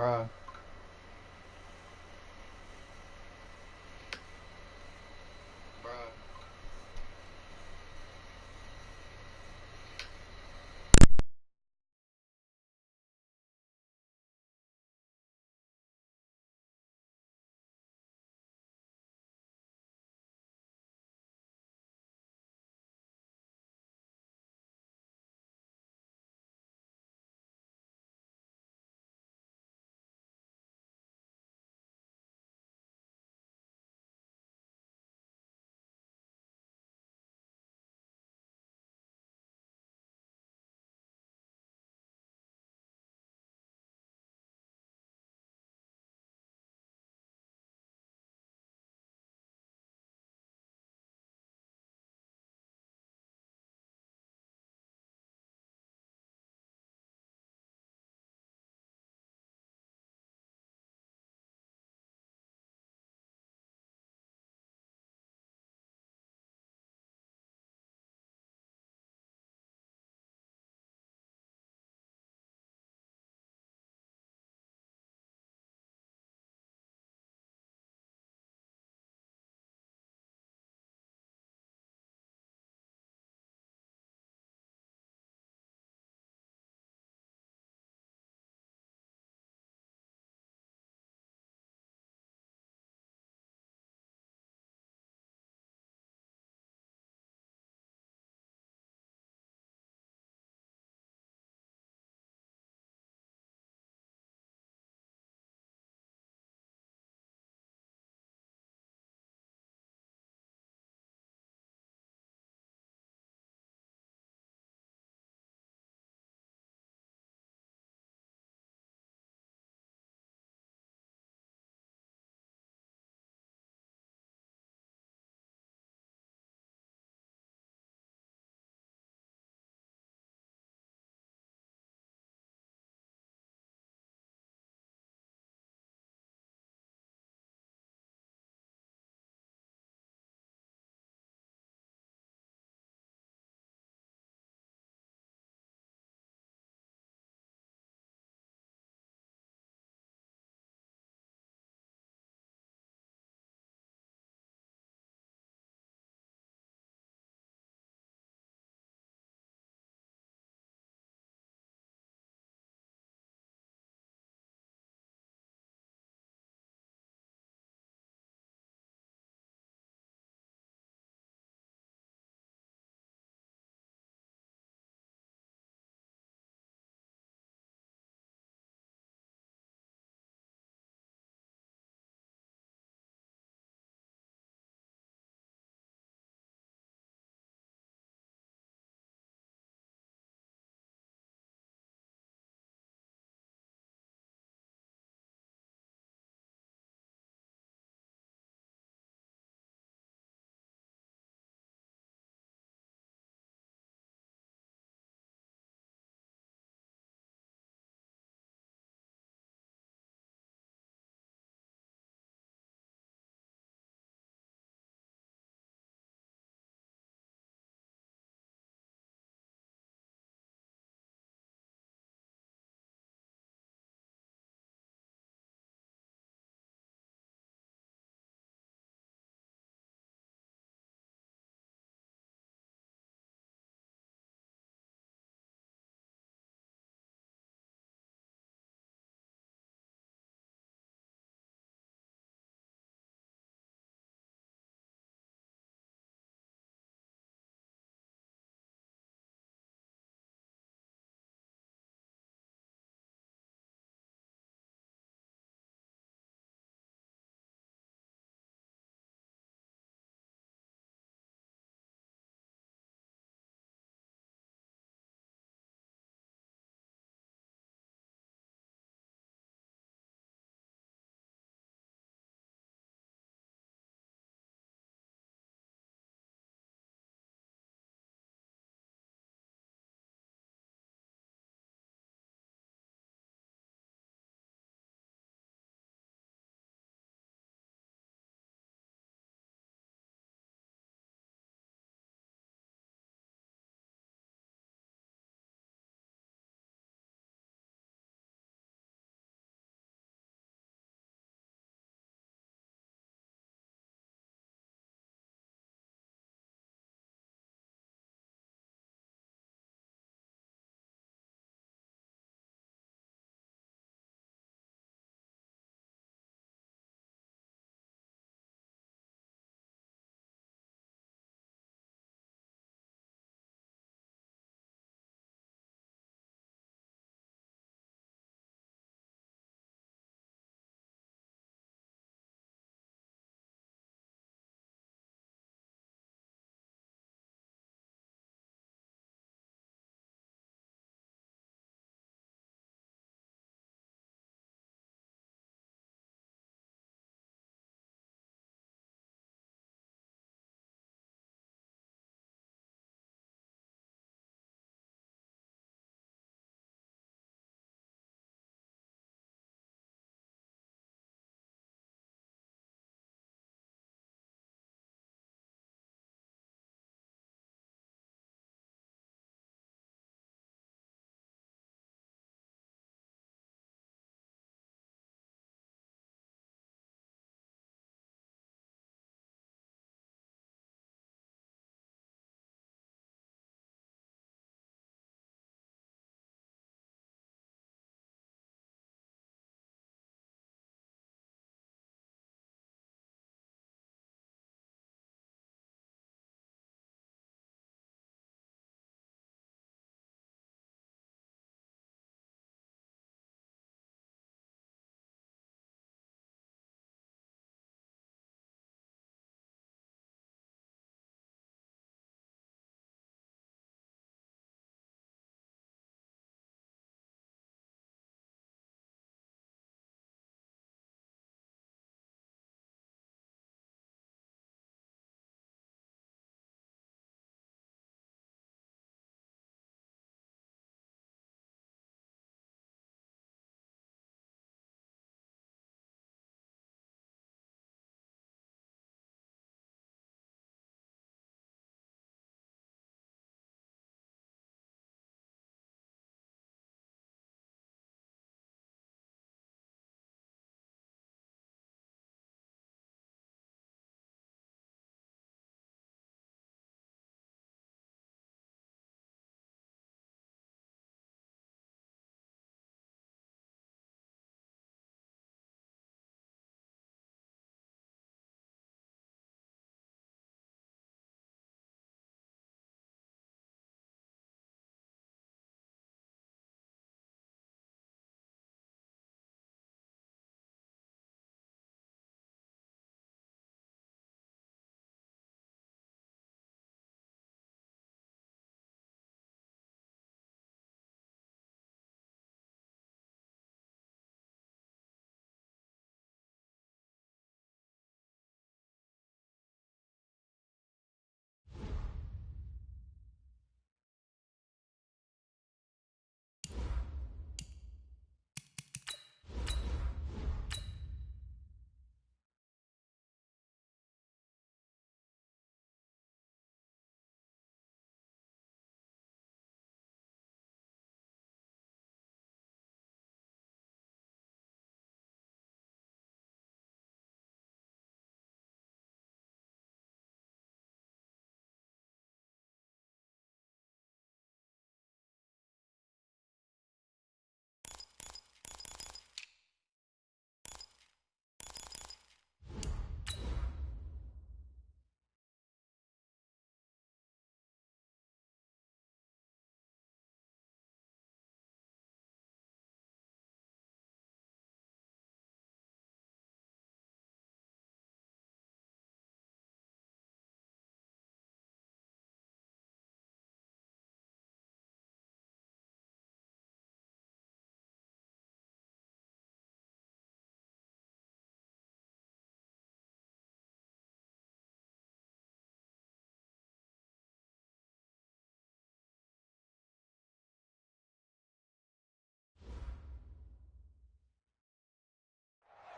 Bruh. Bruh.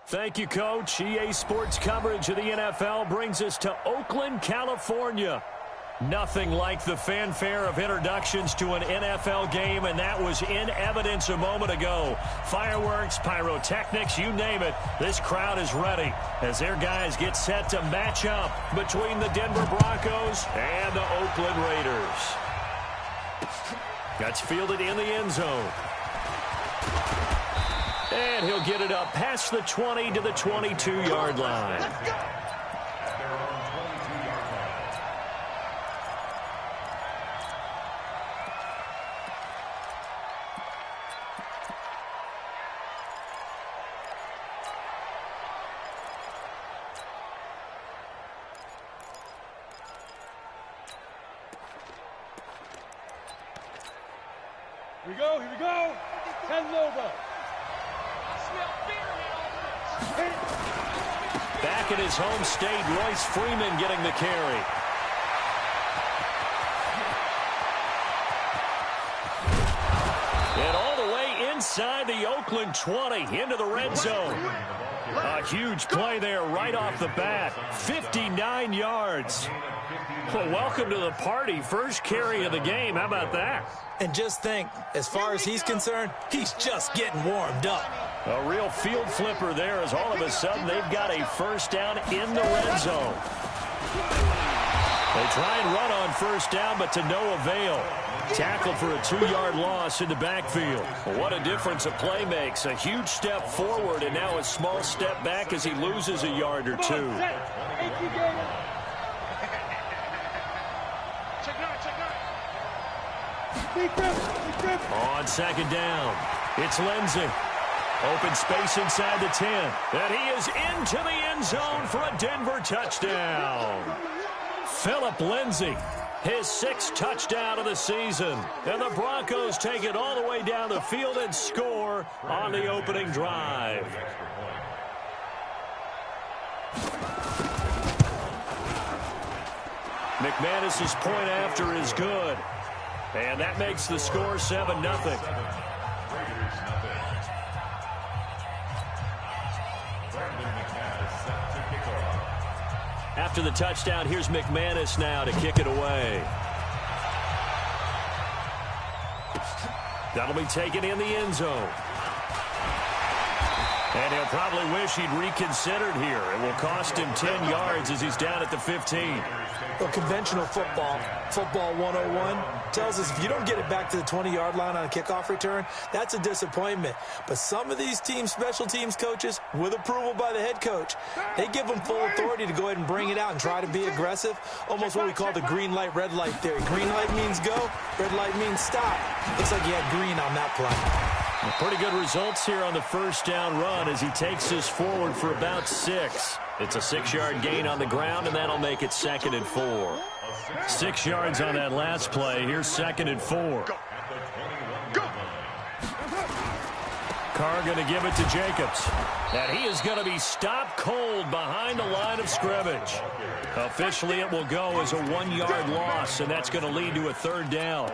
Thank you, Coach. EA Sports coverage of the NFL brings us to Oakland, California. Nothing like the fanfare of introductions to an NFL game, and that was in evidence a moment ago. Fireworks, pyrotechnics, you name it. This crowd is ready as their guys get set to match up between the Denver Broncos and the Oakland Raiders. That's fielded in the end zone. And he'll get it up past the 20 to the 22-yard line. Here we go. 10 Lobo. Back in his home state, Royce Freeman getting the carry. And all the way inside the Oakland 20 into the red zone. A huge play there right off the bat. 59 yards. Well, welcome to the party. First carry of the game. How about that? And just think, as far as he's concerned, he's just getting warmed up. A real field flipper there as all of a sudden they've got a first down in the red zone. They try and run on first down, but to no avail. Tackled for a 2-yard loss in the backfield. What a difference a play makes. A huge step forward and now a small step back as he loses a yard or two. On second down, it's Lindsey. Open space inside the 10. And he is into the end zone for a Denver touchdown. Phillip Lindsey, his 6th touchdown of the season. And the Broncos take it all the way down the field and score on the opening drive. McManus's point after is good. And that makes the score 7-0. After the touchdown, here's McManus now to kick it away. That'll be taken in the end zone. And he'll probably wish he'd reconsidered here. It will cost him 10 yards as he's down at the 15. Well, conventional football 101, tells us if you don't get it back to the 20-yard line on a kickoff return, that's a disappointment. But some of these teams, special teams coaches, with approval by the head coach, they give them full authority to go ahead and bring it out and try to be aggressive, almost what we call the green light, red light theory. Green light means go, red light means stop. Looks like he had green on that play. Pretty good results here on the first down run as he takes this forward for about 6. It's a 6-yard gain on the ground, and that'll make it 2nd and 4. 6 yards on that last play. Here's 2nd and 4. Carr going to give it to Jacobs. And he is going to be stopped cold behind the line of scrimmage. Officially, it will go as a 1-yard loss, and that's going to lead to a 3rd down.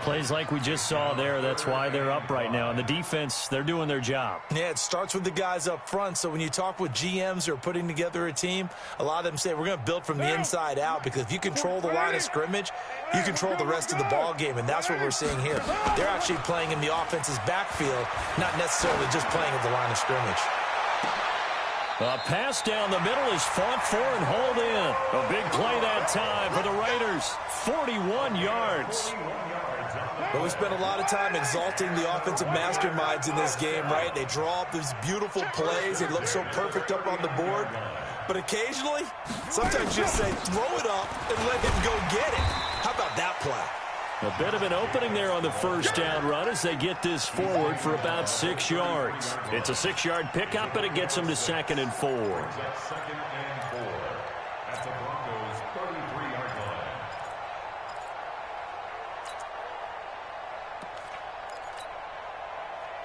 Plays like we just saw there, that's why they're up right now. And the defense, they're doing their job. Yeah, it starts with the guys up front. So when you talk with GMs who are putting together a team, a lot of them say we're going to build from the inside out, because if you control the line of scrimmage, you control the rest of the ball game, and that's what we're seeing here. They're actually playing in the offense's backfield, not necessarily just playing at the line of scrimmage. A pass down the middle is fought for and hauled in. A big play that time for the Raiders. 41 yards. But we spent a lot of time exalting the offensive masterminds in this game, right? They draw up these beautiful plays. They look so perfect up on the board. But occasionally, sometimes you just say, throw it up and let him go get it. How about that play? A bit of an opening there on the first down run as they get this forward for about 6 yards. It's a 6-yard pickup, but it gets them to 2nd and 4.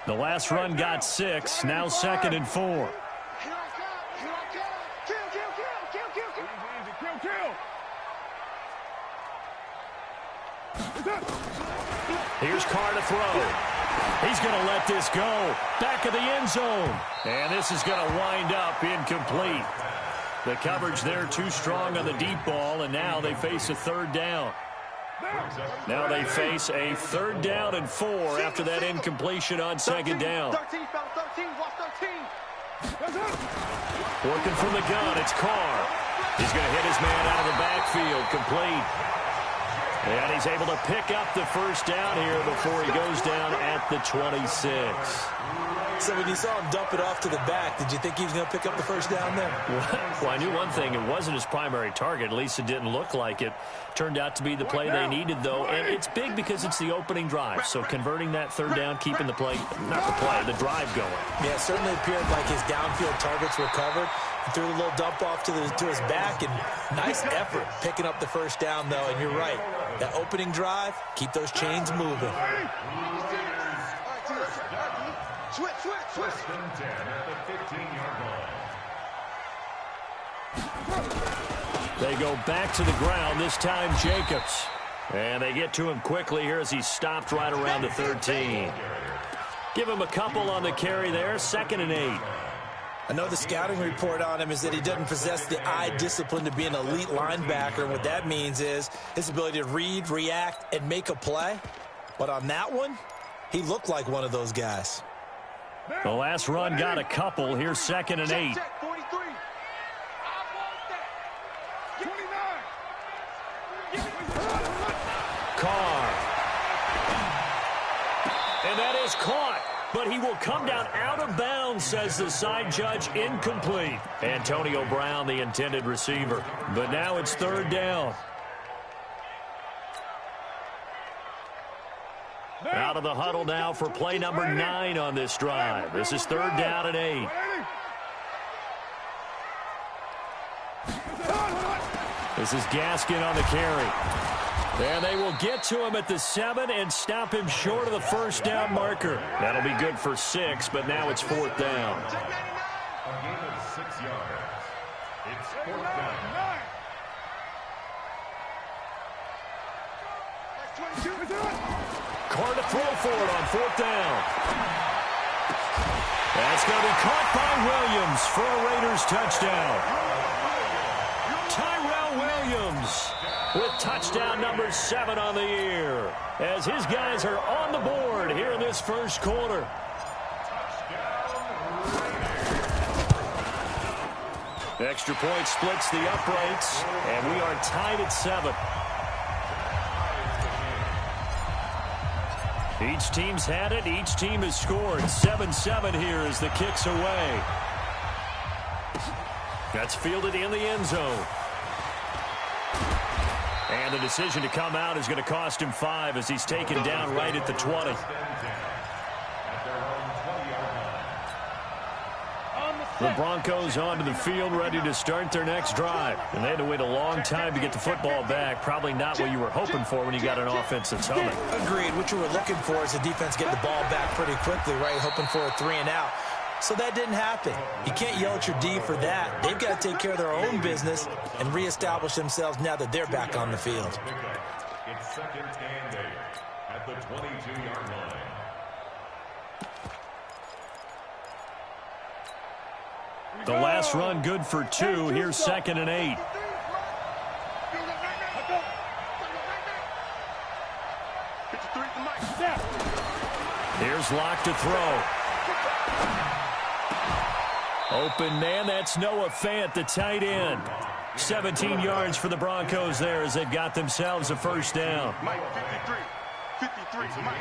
The last run got 6, now 2nd and 4. Here's Carr to throw. He's going to let this go. Back of the end zone. And this is going to wind up incomplete. The coverage there too strong on the deep ball, and now they face a third down. Now they face a 3rd down and 4 after that incompletion on 2nd down. 13, fella, 13, watch 13. Working from the gun, it's Carr. He's going to hit his man out of the backfield, complete. And he's able to pick up the 1st down here before he goes down at the 26. So when you saw him dump it off to the back, did you think he was going to pick up the 1st down there? Well, I knew one thing. It wasn't his primary target. At least it didn't look like it. Turned out to be the play they needed, though. And it's big because it's the opening drive. So converting that 3rd down, keeping the play, the drive going. Yeah, it certainly appeared like his downfield targets were covered. He threw a little dump off to his back, and nice effort picking up the 1st down, though. And you're right. That opening drive, keep those chains moving. Switch. First and 10 at the 15-yard line. They go back to the ground, this time Jacobs. And they get to him quickly here as he's stopped right around the 13. Give him a couple on the carry there, 2nd and 8. I know the scouting report on him is that he doesn't possess the eye discipline to be an elite linebacker. And what that means is his ability to read, react, and make a play. But on that one, he looked like one of those guys. The last run got a couple. Here's 2nd and 8. Check, 43. I want that. 29. Carr. And that is caught. But he will come down out of bounds, says the side judge. Incomplete. Antonio Brown, the intended receiver. But now it's 3rd down. Out of the huddle now for play number 9 on this drive. This is 3rd down and 8. This is Gaskin on the carry. And they will get to him at the 7 and stop him short of the 1st down marker. That'll be good for 6, but now it's 4th down. A gain of 6 yards. It's 4th down. Carr to throw for it on 4th down. That's going to be caught by Williams for a Raiders touchdown. Tyrell Williams with touchdown number 7 on the year, as his guys are on the board here in this 1st quarter. Extra point splits the uprights, and we are tied at 7. Each team's had it. Each team has scored. 7-7 here as the kick's away. That's fielded in the end zone. And the decision to come out is going to cost him 5 as he's taken down right at the 20. The Broncos onto the field, ready to start their next drive. And they had to wait a long time to get the football back. Probably not what you were hoping for when you got an offense that's humming. Agreed. What you were looking for is the defense getting the ball back pretty quickly, right? Hoping for a 3 and out. So that didn't happen. You can't yell at your D for that. They've got to take care of their own business and reestablish themselves now that they're back on the field. It's 2nd and 8 at the 22-yard line. The last run good for 2. Here's 2nd and 8. Here's Locke to throw. Open man, that's Noah Fant, the tight end. 17 yards for the Broncos there as they've got themselves a 1st down. Mike, 53. Mike.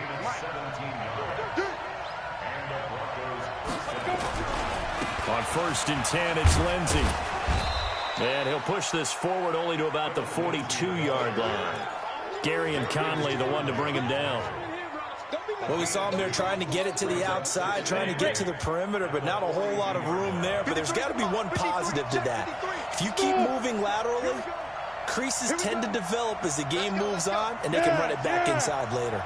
On 1st and 10, it's Lindsey. And he'll push this forward only to about the 42-yard line. Gary and Conley, the one to bring him down. Well, we saw him there trying to get it to the outside, trying to get to the perimeter, but not a whole lot of room there. But there's got to be one positive to that. If you keep moving laterally, creases tend to develop as the game moves on, and they can run it back inside later.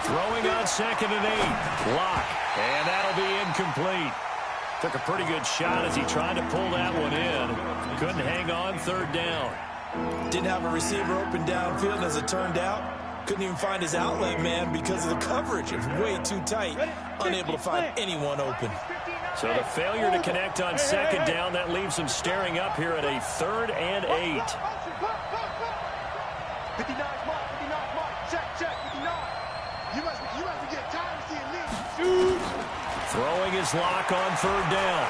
Throwing on 2nd and 8. Locke. And that'll be incomplete. Took a pretty good shot as he tried to pull that one in. Couldn't hang on. 3rd down. Didn't have a receiver open downfield, as it turned out. Couldn't even find his outlet man because of the coverage. It was way too tight. Unable to find anyone open. So the failure to connect on second down, that leaves him staring up here at a 3rd and 8. 59 mark, 59 mark. Check, 59. You must be getting tired of seeing me. Shoot. Throwing his lock on 3rd down.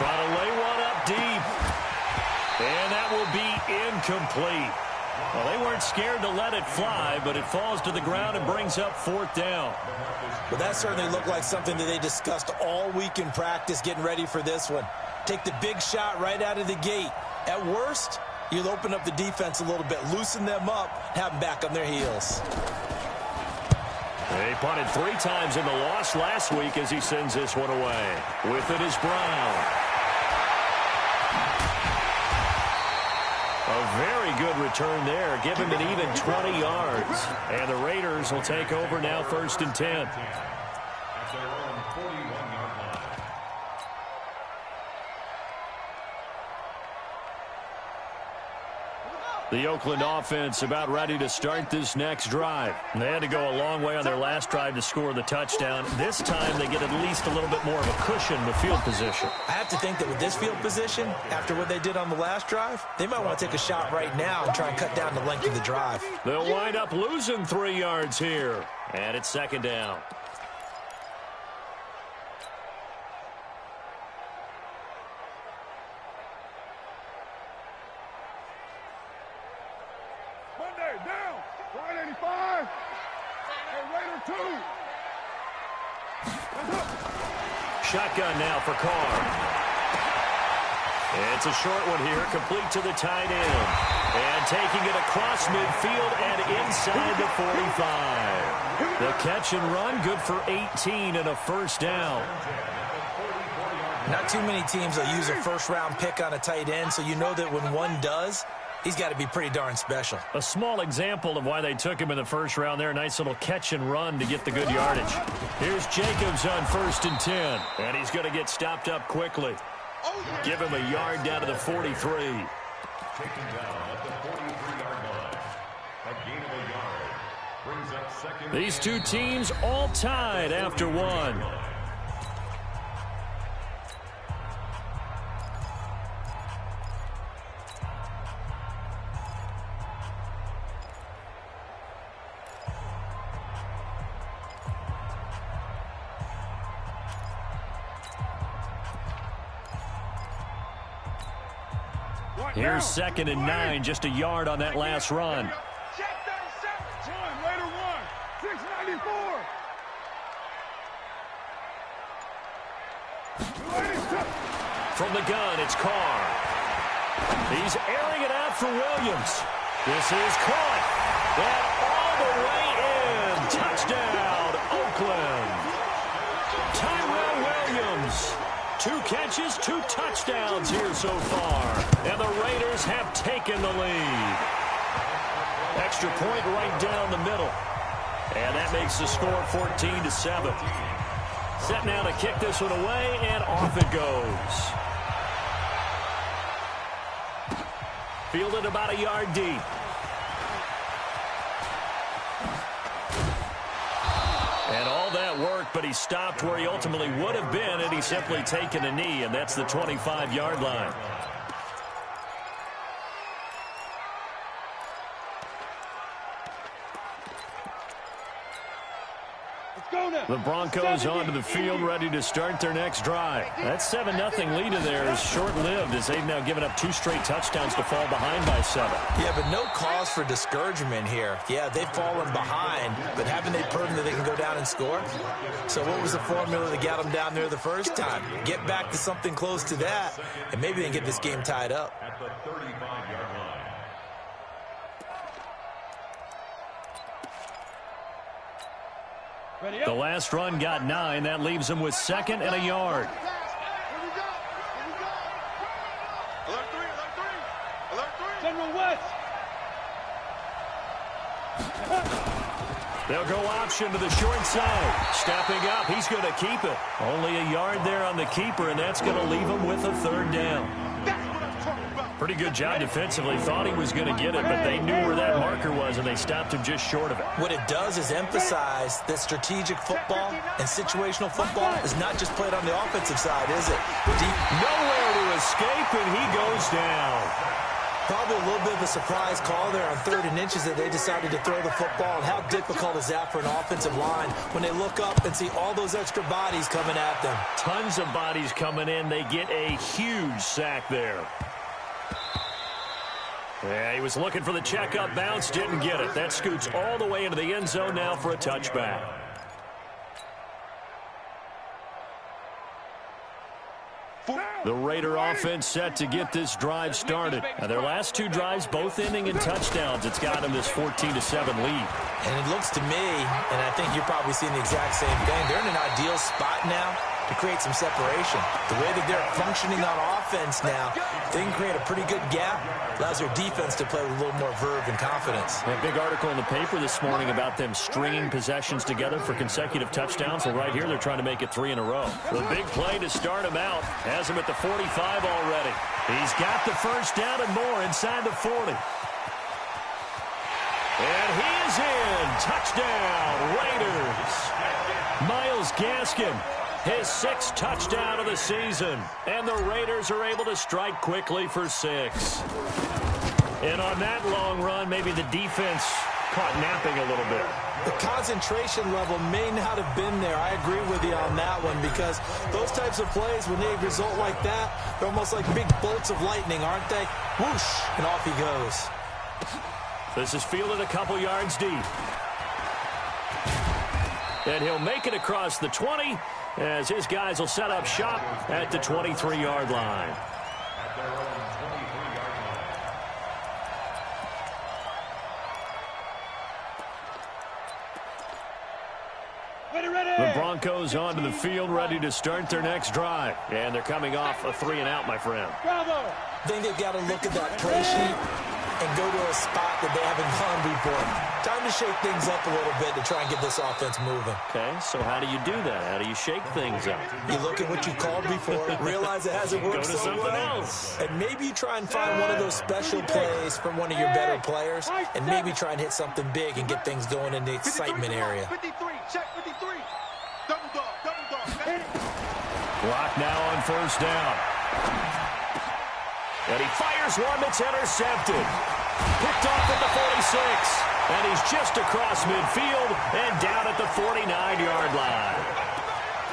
Trying to lay one up deep. And that will be incomplete. Well, they weren't scared to let it fly, but it falls to the ground and brings up 4th down. Well, that certainly looked like something that they discussed all week in practice getting ready for this one. Take the big shot right out of the gate. At worst, you'll open up the defense a little bit, loosen them up, have them back on their heels. They punted 3 times in the loss last week as he sends this one away. With it is Brown. A very good return there. Give him an even 20 yards. And the Raiders will take over now 1st and 10. At their own 41-yard line. The Oakland offense about ready to start this next drive. They had to go a long way on their last drive to score the touchdown. This time they get at least a little bit more of a cushion with field position. I have to think that with this field position, after what they did on the last drive, they might want to take a shot right now and try and cut down the length of the drive. They'll wind up losing 3 yards here. And it's 2nd down. Monday, down. 185. Hey, Raider 2. Shotgun now for Carr. It's a short one here, complete to the tight end. And taking it across midfield and inside the 45. The catch and run, good for 18 and a 1st down. Not too many teams will use a 1st-round pick on a tight end, so you know that when one does, he's got to be pretty darn special. A small example of why they took him in the 1st round there. Nice little catch and run to get the good yardage. Here's Jacobs on 1st and 10. And he's going to get stopped up quickly. Give him a yard down to the 43. Taken down at the 43-yard line. A gain of a yard. Brings up 2nd. These two teams all tied after 1. Here's 2nd and 9, just a yard on that last run. Check 37. One, Raider 1. 694. From the gun, it's Carr. He's airing it out for Williams. This is caught. And all the way in. Touchdown, Oakland. Tyrell Williams. 2 catches, 2 touchdowns here so far. And the Raiders have taken the lead. Extra point right down the middle. And that makes the score 14-7. Set now to kick this one away, and off it goes. Fielded about a yard deep. And all that work, but he stopped where he ultimately would have been had he simply taken a knee, and that's the 25-yard line. The Broncos onto the field, ready to start their next drive. That 7-0 lead of theirs is short-lived as they've now given up 2 straight touchdowns to fall behind by 7. Yeah, but no cause for discouragement here. Yeah, they've fallen behind, but haven't they proven that they can go down and score? So what was the formula that got them down there the first time? Get back to something close to that, and maybe they can get this game tied up. At the 35-yard line. The last run got 9. That leaves them with 2nd and a yard. Alert 3, alert 3. Alert 3. General West. They'll go option to the short side. Stepping up, he's going to keep it. Only a yard there on the keeper, and that's going to leave him with a 3rd down. That's what I'm talking about. Pretty good job defensively. Thought he was going to get it, but they knew where that marker was, and they stopped him just short of it. What it does is emphasize that strategic football and situational football is not just played on the offensive side, is it? Nowhere to escape, and he goes down. Probably a little bit of a surprise call there on 3rd and inches that they decided to throw the football. And how difficult is that for an offensive line when they look up and see all those extra bodies coming at them? Tons of bodies coming in. They get a huge sack there. Yeah, he was looking for the checkup bounce, didn't get it. That scoots all the way into the end zone now for a touchback. The Raider offense set to get this drive started. Now, their last 2 drives, both ending in touchdowns. It's got them this 14-7 lead. And it looks to me, and I think you're probably seeing the exact same thing, they're in an ideal spot now to create some separation. The way that they're functioning on offense now, they can create a pretty good gap. Allows their defense to play with a little more verve and confidence. A big article in the paper this morning about them stringing possessions together for consecutive touchdowns. Well, right here, they're trying to make it 3 in a row. The big play to start him out has him at the 45 already. He's got the first down and more inside the 40. And he is in. Touchdown, Raiders. Myles Gaskin, his 6th touchdown of the season. And the Raiders are able to strike quickly for 6. And on that long run, maybe the defense caught napping a little bit. The concentration level may not have been there. I agree with you on that one, because those types of plays, when they result like that, they're almost like big bolts of lightning, aren't they? Whoosh, and off he goes. This is fielded a couple yards deep. And he'll make it across the 20 as his guys will set up shop at the 23-yard line. The Broncos onto the field, ready to start their next drive. And they're coming off a 3-and-out, my friend. Bravo! I think they've got to look at that play sheet and go to a spot that they haven't gone before. Time to shake things up a little bit to try and get this offense moving. Okay, so how do you do that? How do you shake things up? You look at what you called before, realize it hasn't worked Go to so something well, else. and maybe you try and find one of those special plays from one of your better players, and maybe try and hit something big and get things going in the excitement area. 53, check 53. Double dog, double dog. Clock now on 1st down. And he fires one that's intercepted. Picked off at the 46. And he's just across midfield and down at the 49-yard line.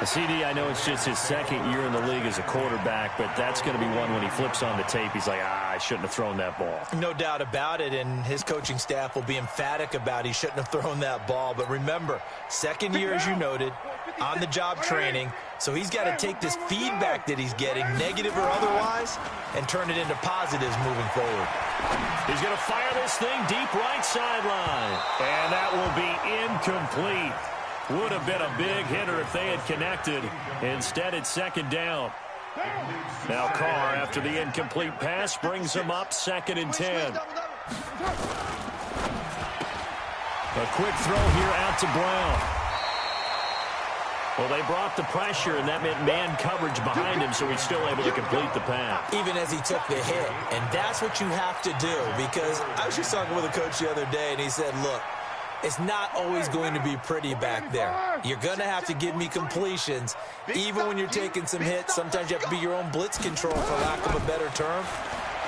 CD, I know it's just his 2nd year in the league as a quarterback, but that's going to be one when he flips on the tape. He's like, I shouldn't have thrown that ball. No doubt about it, and his coaching staff will be emphatic about he shouldn't have thrown that ball. But remember, 2nd year, as you noted, on-the-job training, so he's got to take this feedback that he's getting, negative or otherwise, and turn it into positives moving forward. He's going to fire this thing deep right sideline, and that will be incomplete. Would have been a big hitter if they had connected. Instead, it's 2nd down. Now Carr, after the incomplete pass, brings him up 2nd and 10. A quick throw here out to Brown. Well, they brought the pressure, and that meant man coverage behind him, so he's still able to complete the pass. Even as he took the hit, and that's what you have to do, because I was just talking with a coach the other day, and he said, look, it's not always going to be pretty back there. You're going to have to give me completions. Even when you're taking some hits, sometimes you have to be your own blitz control, for lack of a better term.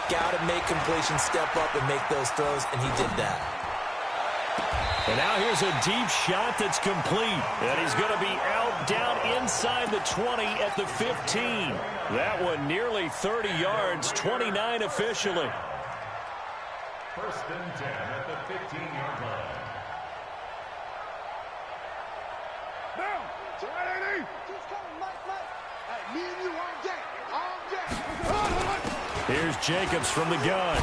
Got to make completions, step up, and make those throws, and he did that. And now here's a deep shot that's complete. And he's going to be out down inside the 20 at the 15. That one nearly 30 yards, 29 officially. 1st and 10 at the 15-yard line. Here's Jacobs from the gun.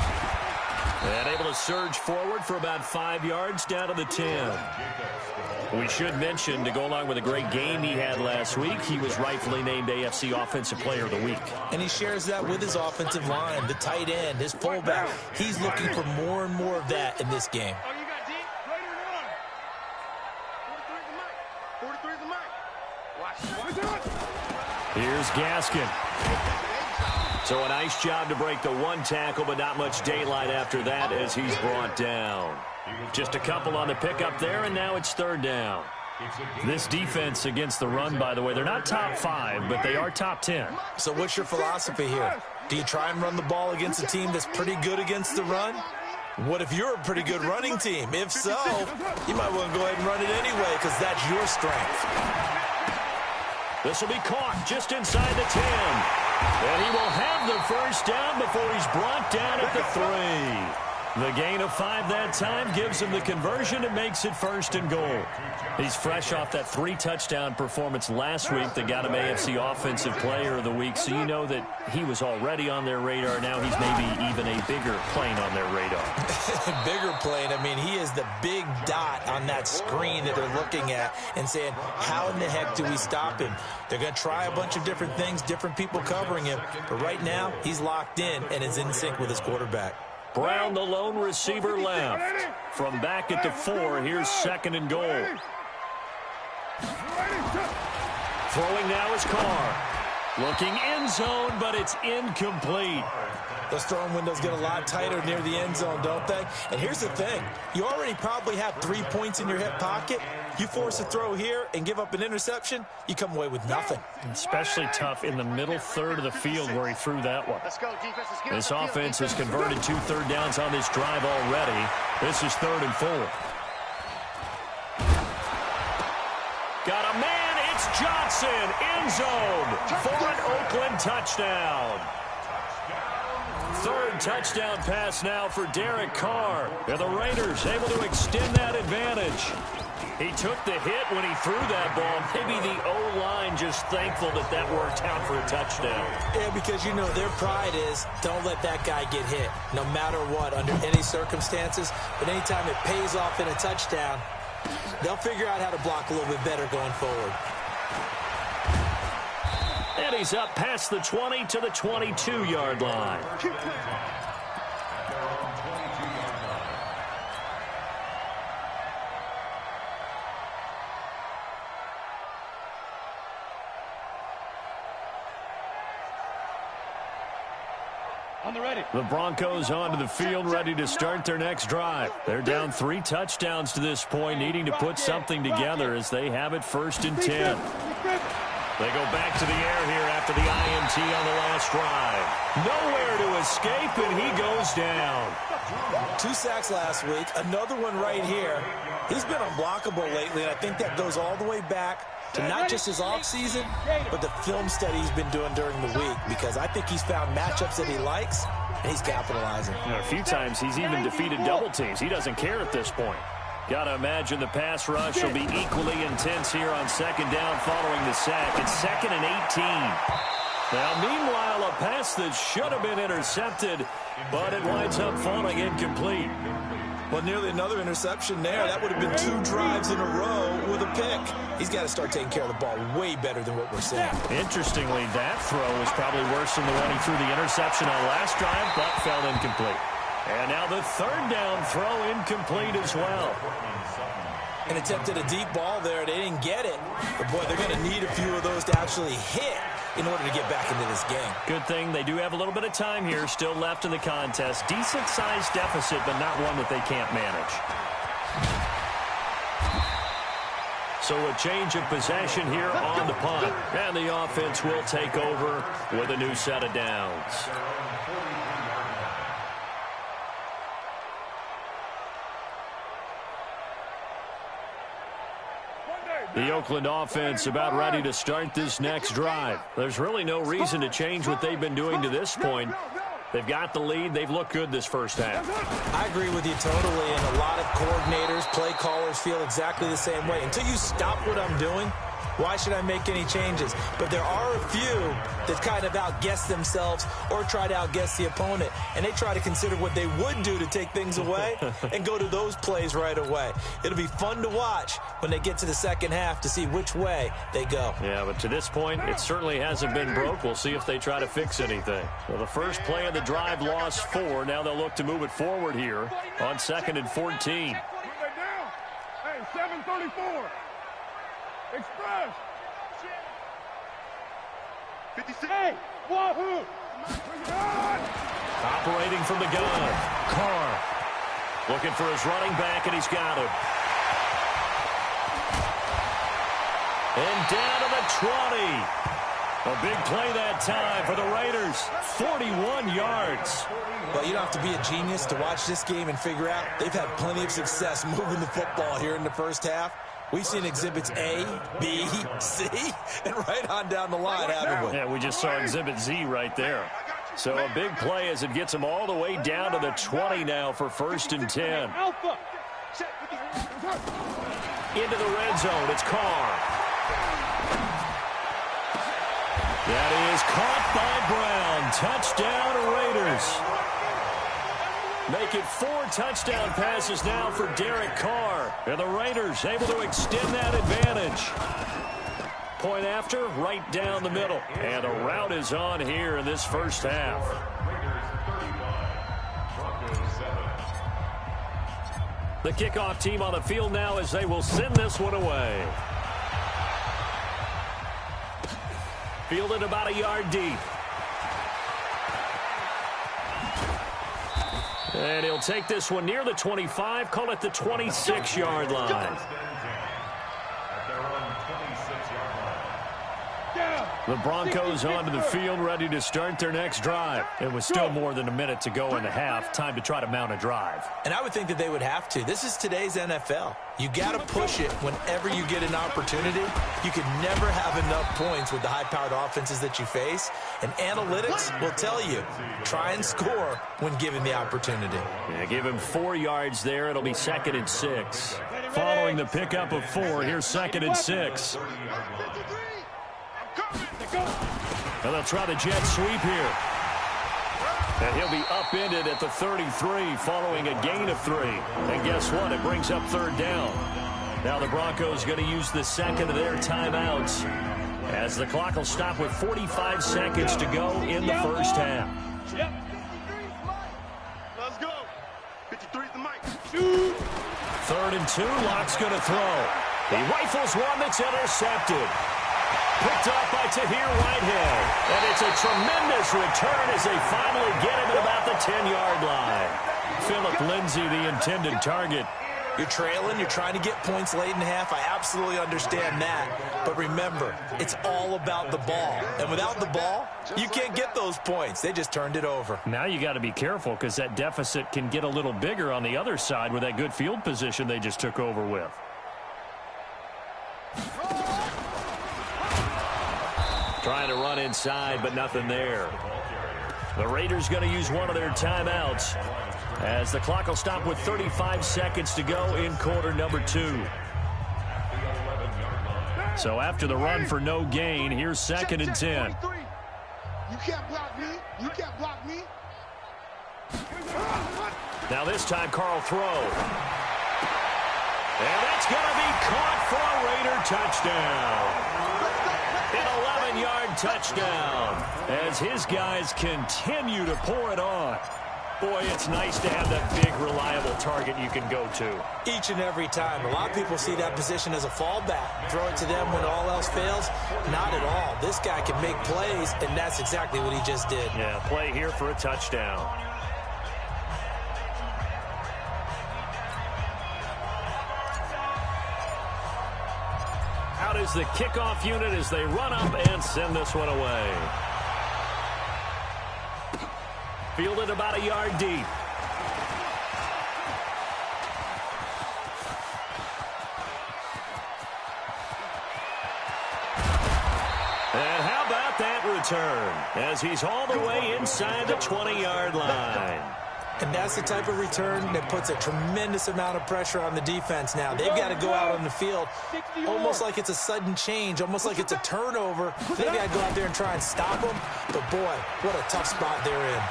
And able to surge forward for about 5 yards down to the 10. We should mention, to go along with a great game he had last week, he was rightfully named AFC Offensive Player of the Week. And he shares that with his offensive line, the tight end, his fullback. He's looking for more and more of that in this game. Oh, you got deep? Later on. 43's the mic. 43's the mic. Watch. Here's Gaskin. So a nice job to break the one tackle, but not much daylight after that as he's brought down. Just a couple on the pickup there, and now it's third down. This defense against the run, by the way, they're not top 5, but they are top 10. So what's your philosophy here? Do you try and run the ball against a team that's pretty good against the run? What if you're a pretty good running team? If so, you might want to go ahead and run it anyway because that's your strength. This will be caught just inside the 10. And he will have the first down before he's brought down at the 3. The gain of 5 that time gives him the conversion and makes it first and goal. He's fresh off that 3-touchdown performance last week that got him AFC Offensive Player of the Week, so you know that he was already on their radar. Now he's maybe even a bigger plane on their radar. Bigger plane. I mean, he is the big dot on that screen that they're looking at and saying, how in the heck do we stop him? They're going to try a bunch of different things, different people covering him, but right now he's locked in and is in sync with his quarterback. Brown, the lone receiver, left. From back at the 4, here's second and goal. Throwing now is Carr. Looking end zone, but it's incomplete. Those throwing windows get a lot tighter near the end zone, don't they? And here's the thing. You already probably have 3 points in your hip pocket. You force a throw here and give up an interception, you come away with nothing. Especially tough in the middle third of the field where he threw that one. Let's go, defense. Let's get This on the field, offense has defense. converted 2 third downs on this drive already. This is 3rd and 4. Got a man. It's Johnson. End zone for an Oakland touchdown. 3rd touchdown pass now for Derek Carr. And the Raiders able to extend that advantage. He took the hit when he threw that ball. Maybe the O-line just thankful that that worked out for a touchdown. Yeah, because, you know, their pride is don't let that guy get hit, no matter what, under any circumstances. But anytime it pays off in a touchdown, they'll figure out how to block a little bit better going forward. And he's up past the 20 to the 22-yard line. On the ready. The Broncos onto the field, ready to start their next drive. They're down 3 touchdowns to this point, needing to put something together as they have it 1st and 10. They go back to the air here after the INT on the last drive. Nowhere to escape, and he goes down. 2 sacks last week, another one right here. He's been unblockable lately, and I think that goes all the way back to not just his offseason, but the film study he's been doing during the week, because I think he's found matchups that he likes, and he's capitalizing. You know, a few times he's even defeated double teams. He doesn't care at this point. Got to imagine the pass rush will be equally intense here on 2nd down following the sack. It's 2nd and 18. Now, meanwhile, a pass that should have been intercepted, but it winds up falling incomplete. Well, nearly another interception there. That would have been 2 drives in a row with a pick. He's got to start taking care of the ball way better than what we're seeing. Interestingly, that throw was probably worse than the one he threw the interception on last drive, but fell incomplete. And now the 3rd down throw incomplete as well. And attempted a deep ball there. They didn't get it. But, boy, they're going to need a few of those to actually hit in order to get back into this game. Good thing they do have a little bit of time here still left in the contest. Decent-sized deficit, but not one that they can't manage. So a change of possession here on the punt. And the offense will take over with a new set of downs. The Oakland offense about ready to start this next drive. There's really no reason to change what they've been doing to this point. They've got the lead. They've looked good this first half. I agree with you totally, and a lot of coordinators, play callers feel exactly the same way. Until you stop what I'm doing, why should I make any changes? But there are a few that kind of outguess themselves or try to outguess the opponent, and they try to consider what they would do to take things away and go to those plays right away. It'll be fun to watch when they get to the second half to see which way they go. Yeah, but to this point, it certainly hasn't been broke. We'll see if they try to fix anything. Well, the first play of the drive lost 4. Now they'll look to move it forward here on 2nd and 14. Hey, 734. Express. 56. Hey, Wahoo. Operating from the gun. Carr. Looking for his running back, and he's got him. And down to the 20. A big play that time for the Raiders. 41 yards. Well, you don't have to be a genius to watch this game and figure out they've had plenty of success moving the football here in the first half. We've seen exhibits A, B, C, and right on down the line, haven't we? Yeah, we just saw exhibit Z right there. So a big play as it gets them all the way down to the 20 now for 1st and 10. Into the red zone. It's Carr. That is caught by Brown. Touchdown, Raiders. Make it 4 touchdown passes now for Derek Carr. And the Raiders able to extend that advantage. Point after, right down the middle. And a rout is on here in this first half. The kickoff team on the field now as they will send this one away. Fielded about a yard deep. And he'll take this one near the 25, call it the 26-yard line. The Broncos onto the field, ready to start their next drive. It was still more than a minute to go in the half. Time to try to mount a drive. And I would think that they would have to. This is today's NFL. You got to push it whenever you get an opportunity. You can never have enough points with the high-powered offenses that you face. And analytics will tell you, try and score when given the opportunity. Yeah, give him 4 yards there. It'll be 2nd and 6. Following the pickup of 4, here's 2nd and 6. And they'll try the jet sweep here. And he'll be upended at the 33 following a gain of 3. And guess what? It brings up 3rd down. Now the Broncos going to use the second of their timeouts as the clock will stop with 45 seconds to go in the first half. Let's go. 53's the mic. 3rd and 2. Locke's going to throw. He rifles one that's intercepted. Picked up by Tahir Whitehead. And it's a tremendous return as they finally get him at about the 10-yard line. Philip Lindsay, the intended target. You're trailing. You're trying to get points late in the half. I absolutely understand that. But remember, it's all about the ball. And without the ball, you can't get those points. They just turned it over. Now you got to be careful because that deficit can get a little bigger on the other side with that good field position they just took over with. Trying to run inside, but nothing there. The Raiders going to use one of their timeouts as the clock will stop with 35 seconds to go in quarter number 2. So after the run for no gain, here's 2nd and 10. You can't block me. You can't block me. Now this time, Carl throw. And that's going to be caught for a Raider touchdown. An 11-yard touchdown as his guys continue to pour it on. Boy, it's nice to have that big, reliable target you can go to. Each and every time. A lot of people see that position as a fallback. Throw it to them when all else fails. Not at all. This guy can make plays, and that's exactly what he just did. Yeah, play here for a touchdown. Out is the kickoff unit as they run up and send this one away. Fielded about a yard deep. And how about that return as he's all the way inside the 20-yard line. And that's the type of return that puts a tremendous amount of pressure on the defense now. They've got to go out on the field almost like it's a sudden change, almost like it's a turnover. They've got to go out there and try and stop them. But, boy, what a tough spot they're in.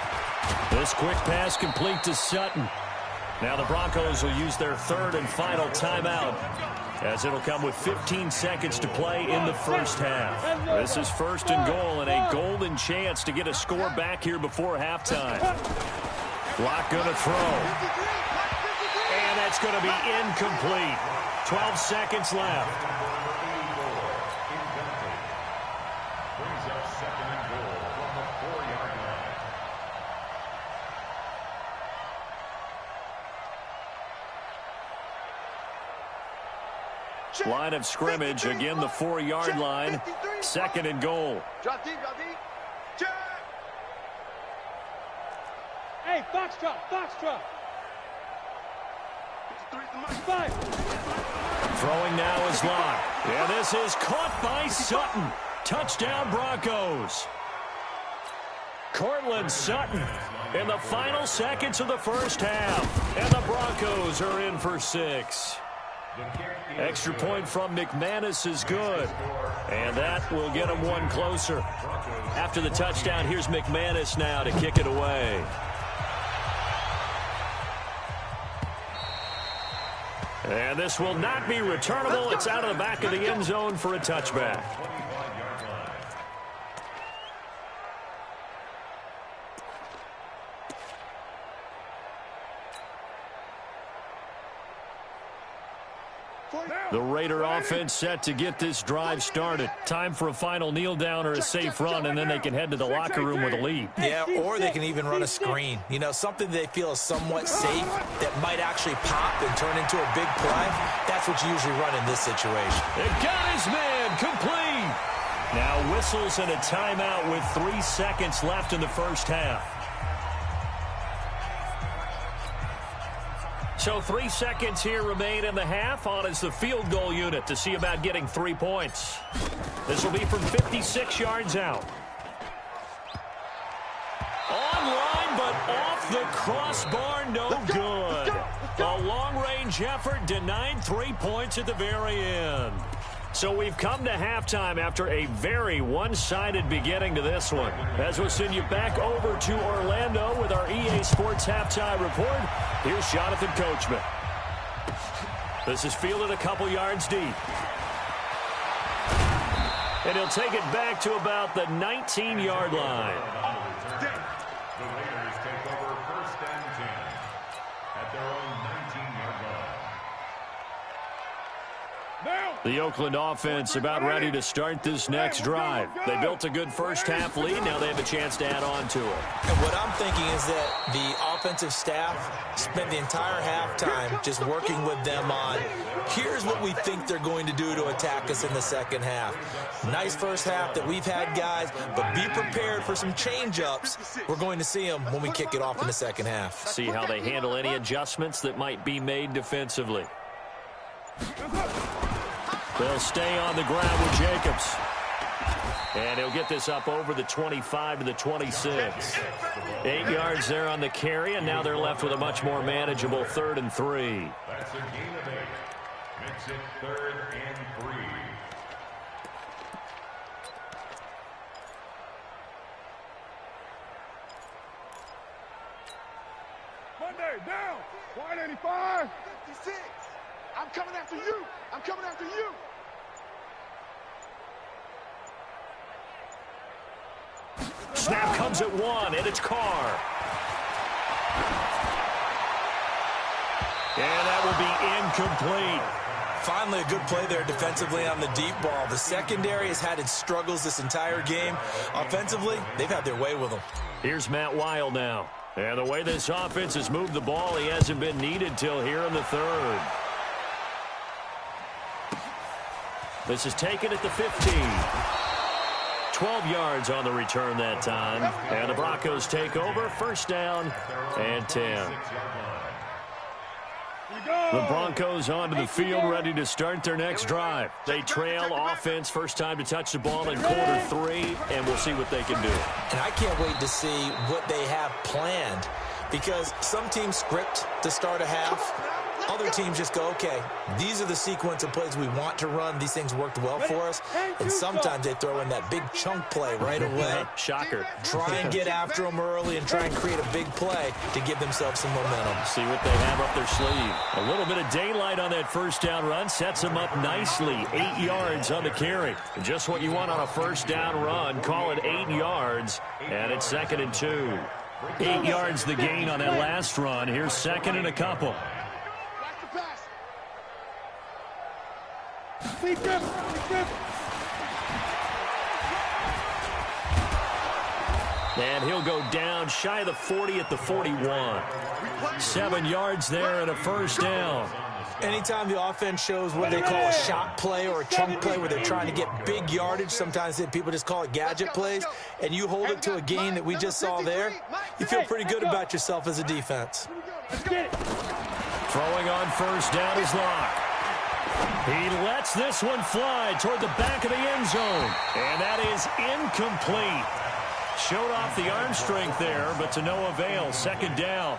This quick pass complete to Sutton. Now the Broncos will use their 3rd and final timeout as it'll come with 15 seconds to play in the first half. This is 1st and goal and a golden chance to get a score back here before halftime. Locke going to throw. And that's going to be incomplete. 12 seconds left. Brings up 2nd and goal from the 4-yard line. Line of scrimmage, again the 4-yard line. 2nd and goal. Drop deep, drop deep. Check. Hey, foxtrot, foxtrot. 53's the mark. 5. Throwing now is Locke. Yeah, this is caught by Sutton. Touchdown Broncos. Cortland Sutton in the final seconds of the first half. And the Broncos are in for 6. Extra point from McManus is good. And that will get them one closer. After the touchdown, here's McManus now to kick it away. And this will not be returnable. It's out of the back of the end zone for a touchback. The Raider offense set to get this drive started. Time for a final kneel down or a safe run, and then they can head to the locker room with a lead. Yeah, or they can even run a screen. You know, something they feel is somewhat safe that might actually pop and turn into a big play. That's what you usually run in this situation. It got his man complete. Now whistles and a timeout with 3 seconds left in the first half. So 3 seconds here remain in the half. On is the field goal unit to see about getting 3 points. This will be from 56 yards out. Online, but off the crossbar, no good. A long-range effort denied 3 points at the very end. So we've come to halftime after a very one-sided beginning to this one. As we'll send you back over to Orlando with our EA Sports Halftime Report, here's Jonathan Coachman. This is fielded a couple yards deep. And he'll take it back to about the 19-yard line. The Raiders take over 1st and 10 at their own 19-yard line. The Oakland offense about ready to start this next drive. They built a good first half lead. Now they have a chance to add on to it. And what I'm thinking is that the offensive staff spent the entire halftime just working with them on, here's what we think they're going to do to attack us in the second half. Nice first half that we've had, guys, but be prepared for some change-ups. We're going to see them when we kick it off in the second half. See how they handle any adjustments that might be made defensively. They'll stay on the ground with Jacobs. And he'll get this up over the 25 to the 26. 8 yards there on the carry, and now they're left with a much more manageable 3rd and 3. That's a gain of 8. Makes it 3rd and 3. Monday, down. 185. 56. I'm coming after you. I'm coming after you. Snap comes at 1, and it's Carr. And that will be incomplete. Finally, a good play there defensively on the deep ball. The secondary has had its struggles this entire game. Offensively, they've had their way with them. Here's Matt Weil now. And the way this offense has moved the ball, he hasn't been needed till here in the 3rd. This is taken at the 15. 12 yards on the return that time. And the Broncos take over. 1st down and 10. The Broncos onto the field, ready to start their next drive. They trail offense, first time to touch the ball in quarter 3, and we'll see what they can do. And I can't wait to see what they have planned, because some teams script to start a half. Other teams just go, okay, these are the sequence of plays we want to run. These things worked well for us. And sometimes they throw in that big chunk play right away. Shocker. Try and get after them early and try and create a big play to give themselves some momentum. See what they have up their sleeve. A little bit of daylight on that first down run sets them up nicely. 8 yards on the carry. Just what you want on a first down run. Call it 8 yards, and it's 2nd and 2. 8 yards the gain on that last run. Here's 2nd and a couple. And he'll go down shy of the 40 at the 41. 7 yards there and a first down. Anytime the offense shows what they call a shot play or a chunk play where they're trying to get big yardage, sometimes people just call it gadget plays, and you hold it to a gain that we just saw there, you feel pretty good about yourself as a defense. Throwing on first down is Locke. He lets this one fly toward the back of the end zone, and that is incomplete. Showed off the arm strength there, but to no avail. Second down.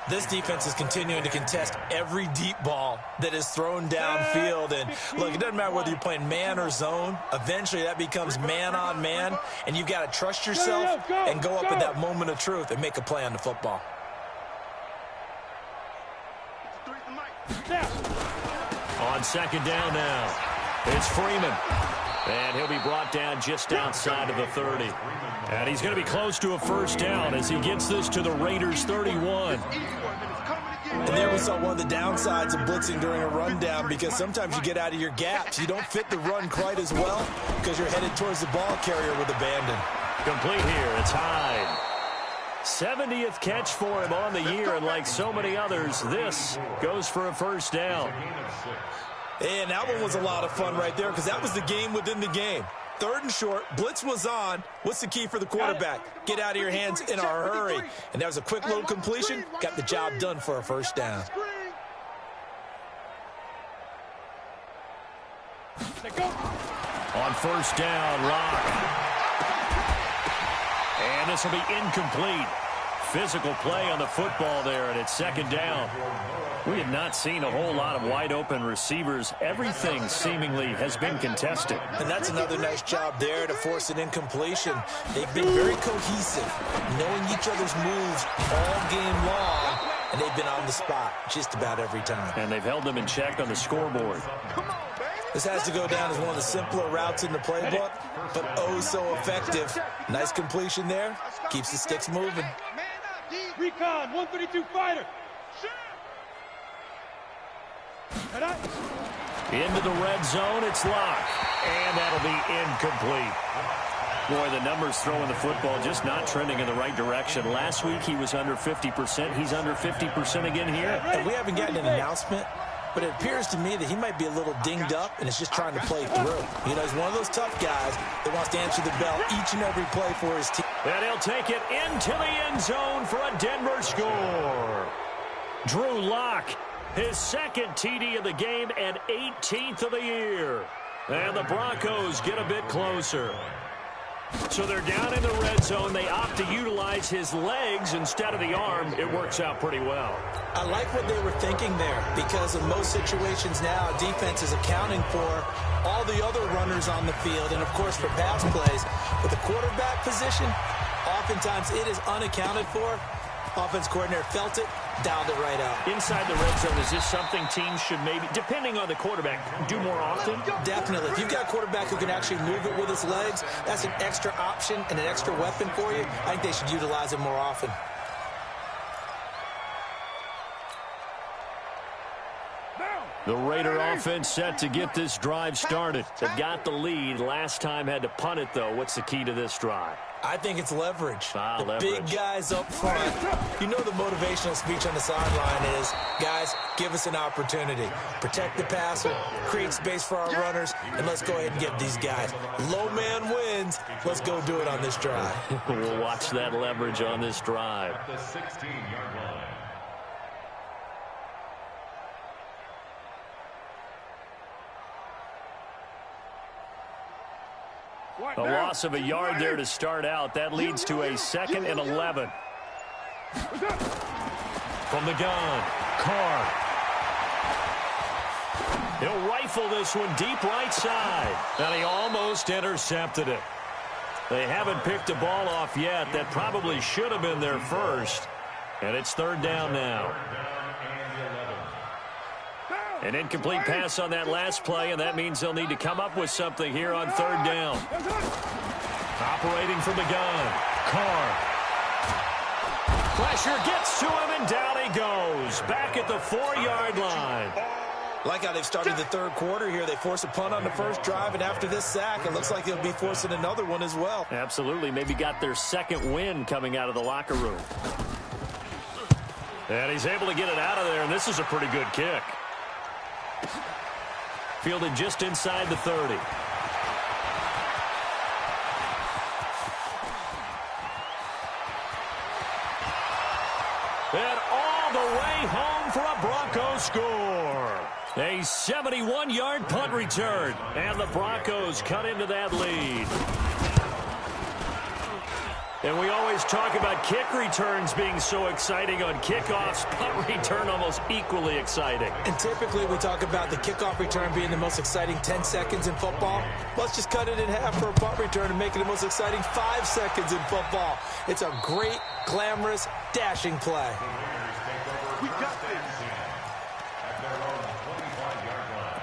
This defense is continuing to contest every deep ball that is thrown downfield. And, look, it doesn't matter whether you're playing man or zone. Eventually, that becomes man on man, and you've got to trust yourself and go up at that moment of truth and make a play on the football. On second down now, it's Freeman. And he'll be brought down just outside of the 30. And he's going to be close to a first down as he gets this to the Raiders' 31. And there we saw one of the downsides of blitzing during a rundown, because sometimes you get out of your gaps. You don't fit the run quite as well because you're headed towards the ball carrier with abandon. Complete here. It's Hyde. 70th catch for him on the year, and like so many others, this goes for a first down. And that one was a lot of fun right there, because that was the game within the game. Third and short, blitz was on. What's the key for the quarterback? Get out of your hands in a hurry. And that was a quick little completion. Got the job done for a first down. On first down, Rock. And this will be incomplete. Physical play on the football there, and it's second down. We have not seen a whole lot of wide-open receivers. Everything seemingly has been contested. And that's another nice job there to force an incompletion. They've been very cohesive, knowing each other's moves all game long, and they've been on the spot just about every time. And they've held them in check on the scoreboard. This has to go down as one of the simpler routes in the playbook, but oh so effective. Nice completion there. Keeps the sticks moving. Recon, 132 fighter. Into the red zone, it's Locke. And that'll be incomplete. Boy, the numbers throwing the football just not trending in the right direction. Last week he was under 50%. He's under 50% again here. And we haven't gotten an announcement, but it appears to me that he might be a little dinged up and is just trying to play through. You know, he's one of those tough guys that wants to answer the bell each and every play for his team. And he'll take it into the end zone for a Denver score. Drew Lock, his second TD of the game and 18th of the year. And the Broncos get a bit closer. So they're down in the red zone. They opt to utilize his legs instead of the arm. It works out pretty well. I like what they were thinking there, because in most situations now, defense is accounting for all the other runners on the field and, of course, for pass plays. But the quarterback position, oftentimes it is unaccounted for. Offense coordinator felt it, dialed it right out. Inside the red zone, is this something teams should maybe, depending on the quarterback, do more often? Definitely. If you've got a quarterback who can actually move it with his legs, that's an extra option and an extra weapon for you. I think they should utilize it more often. The Raider offense set to get this drive started. They've got the lead. Last time had to punt it, though. What's the key to this drive? I think it's leverage. Leverage. Big guys up front. You know the motivational speech on the sideline is, guys, give us an opportunity. Protect the passer, create space for our runners, and let's go ahead and give these guys. Low man wins. Let's go do it on this drive. We'll watch that leverage on this drive. At the 16-yard line. A loss of a yard there to start out. That leads to a 2nd and 11. From the gun, Carr. He'll rifle this one deep right side. And he almost intercepted it. They haven't picked a ball off yet. That probably should have been their first. And it's 3rd down now. An incomplete pass on that last play, and that means they'll need to come up with something here on 3rd down. Operating from the gun, Carr. Pressure gets to him, and down he goes. Back at the 4-yard line. Like how they've started the 3rd quarter here. They force a punt on the first drive, and after this sack, it looks like they'll be forcing another one as well. Absolutely. Maybe got their 2nd win coming out of the locker room. And he's able to get it out of there, and this is a pretty good kick. Fielded just inside the 30. And all the way home for a Broncos score. A 71-yard punt return. And the Broncos cut into that lead. And we always talk about kick returns being so exciting on kickoffs. Punt return almost equally exciting. And typically we talk about the kickoff return being the most exciting 10 seconds in football. Let's just cut it in half for a punt return and make it the most exciting 5 seconds in football. It's a great, glamorous, dashing play. We got this. At their own 25-yard line.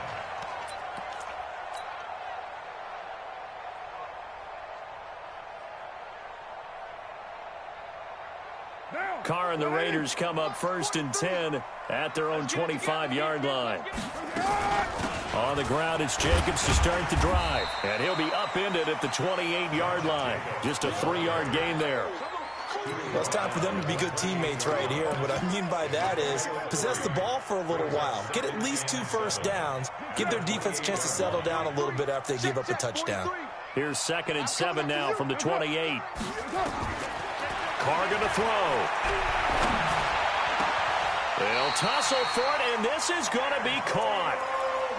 Carr and the Raiders come up 1st and 10 at their own 25-yard line. On the ground, it's Jacobs to start the drive. And he'll be upended at the 28-yard line. Just a 3-yard gain there. Well, it's time for them to be good teammates right here. And what I mean by that is possess the ball for a little while. Get at least 2 first downs. Give their defense a chance to settle down a little bit after they give up a touchdown. Here's 2nd and 7 now from the 28. Carr going to throw. They'll tussle for it, and this is going to be caught.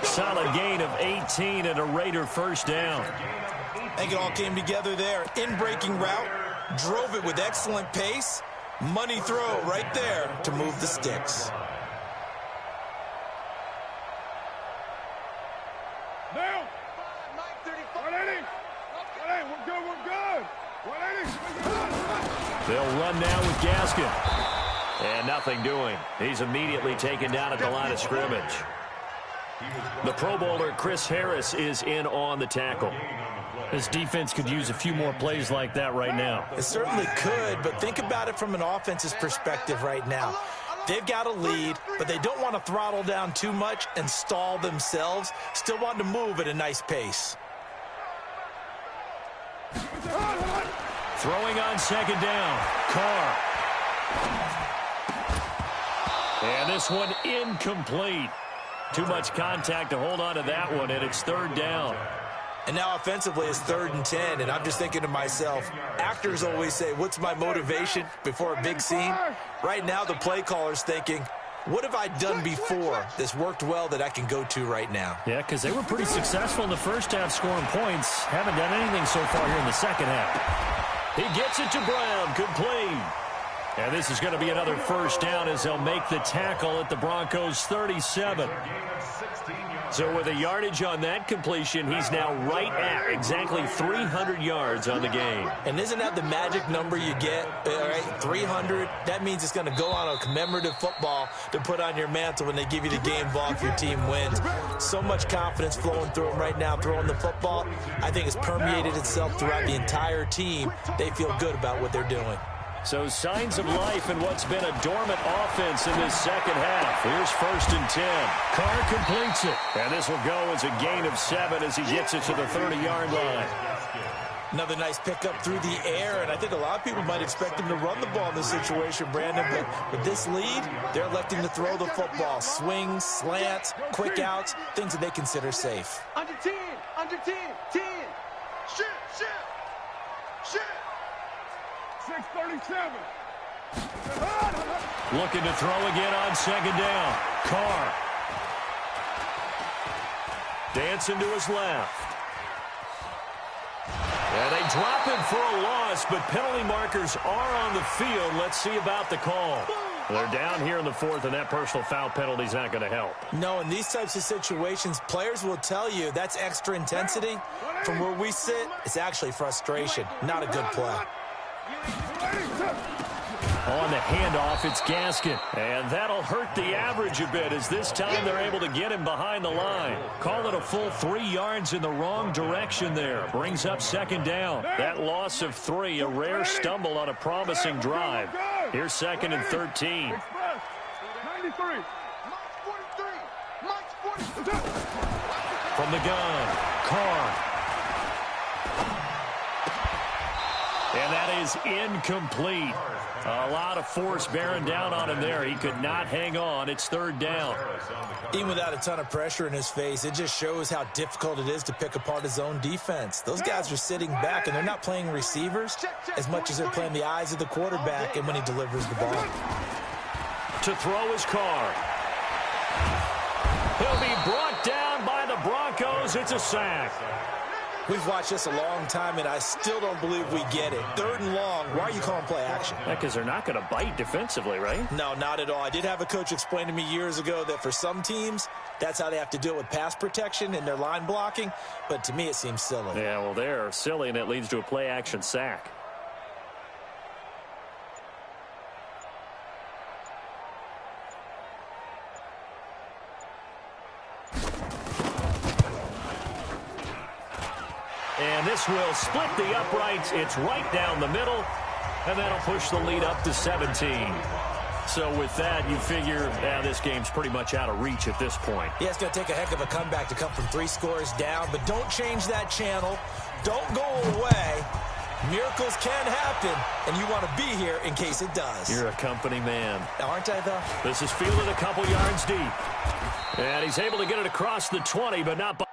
Solid gain of 18 and a Raider first down. I think it all came together there. In-breaking route, drove it with excellent pace. Money throw right there to move the sticks. Now. 180. 180. We're good. We're good. 180. They'll run now with Gaskin. And nothing doing. He's immediately taken down at the line of scrimmage. The Pro Bowler Chris Harris is in on the tackle. This defense could use a few more plays like that right now. It certainly could, but think about it from an offense's perspective right now. They've got a lead, but they don't want to throttle down too much and stall themselves. Still want to move at a nice pace. Throwing on 2nd down. Carr. And this one incomplete. Too much contact to hold on to that one, and it's 3rd down. And now offensively it's 3rd and 10, and I'm just thinking to myself, actors always say, what's my motivation before a big scene? Right now the play caller's thinking, what have I done before that's worked well that I can go to right now? Yeah, because they were pretty successful in the first half scoring points. Haven't done anything so far here in the second half. He gets it to Brown, complete. And this is going to be another first down as they'll make the tackle at the Broncos' 37. So with a yardage on that completion, he's now right at exactly 300 yards on the game. And isn't that the magic number you get? All right, 300. That means it's going to go on a commemorative football to put on your mantle when they give you the game ball if your team wins. So much confidence flowing through him right now, throwing the football. I think it's permeated itself throughout the entire team. They feel good about what they're doing. So signs of life in what's been a dormant offense in this second half. Here's 1st and 10. Carr completes it. And this will go as a gain of 7 as he gets it to the 30-yard line. Another nice pickup through the air, and I think a lot of people might expect him to run the ball in this situation, Brandon. But with this lead, they're electing to throw the football. Swings, slants, quick outs, things that they consider safe. Under 10. Under 10. 10. Shit. Shit. Shit. 637. Looking to throw again on 2nd down. Carr. Dancing to his left. And they drop him for a loss, but penalty markers are on the field. Let's see about the call. They're down here in the 4th, and that personal foul penalty is not going to help. No, in these types of situations, players will tell you that's extra intensity. From where we sit, it's actually frustration, not a good play. On the handoff, it's Gaskin. And that'll hurt the average a bit as this time they're able to get him behind the line. Call it a full 3 yards in the wrong direction there. Brings up 2nd down. That loss of 3, a rare stumble on a promising drive. Here's 2nd and 13. 93. From the gun, Carr. And that is incomplete. A lot of force bearing down on him there. He could not hang on. It's third down. Even without a ton of pressure in his face, it just shows how difficult it is to pick apart his own defense. Those guys are sitting back, and they're not playing receivers as much as they're playing the eyes of the quarterback and when he delivers the ball. To throw his car. He'll be brought down by the Broncos. It's a sack. We've watched this a long time, and I still don't believe we get it. Third and long, why are you calling play action? Because they're not going to bite defensively, right? No, not at all. I did have a coach explain to me years ago that for some teams, that's how they have to deal with pass protection and their line blocking. But to me, it seems silly. Yeah, well, they're silly, and it leads to a play action sack. And this will split the uprights. It's right down the middle, and that'll push the lead up to 17. So with that, you figure, this game's pretty much out of reach at this point. Yeah, it's going to take a heck of a comeback to come from 3 scores down, but don't change that channel. Don't go away. Miracles can happen, and you want to be here in case it does. You're a company man. Aren't I, though? This is fielded a couple yards deep. And he's able to get it across the 20, but not by.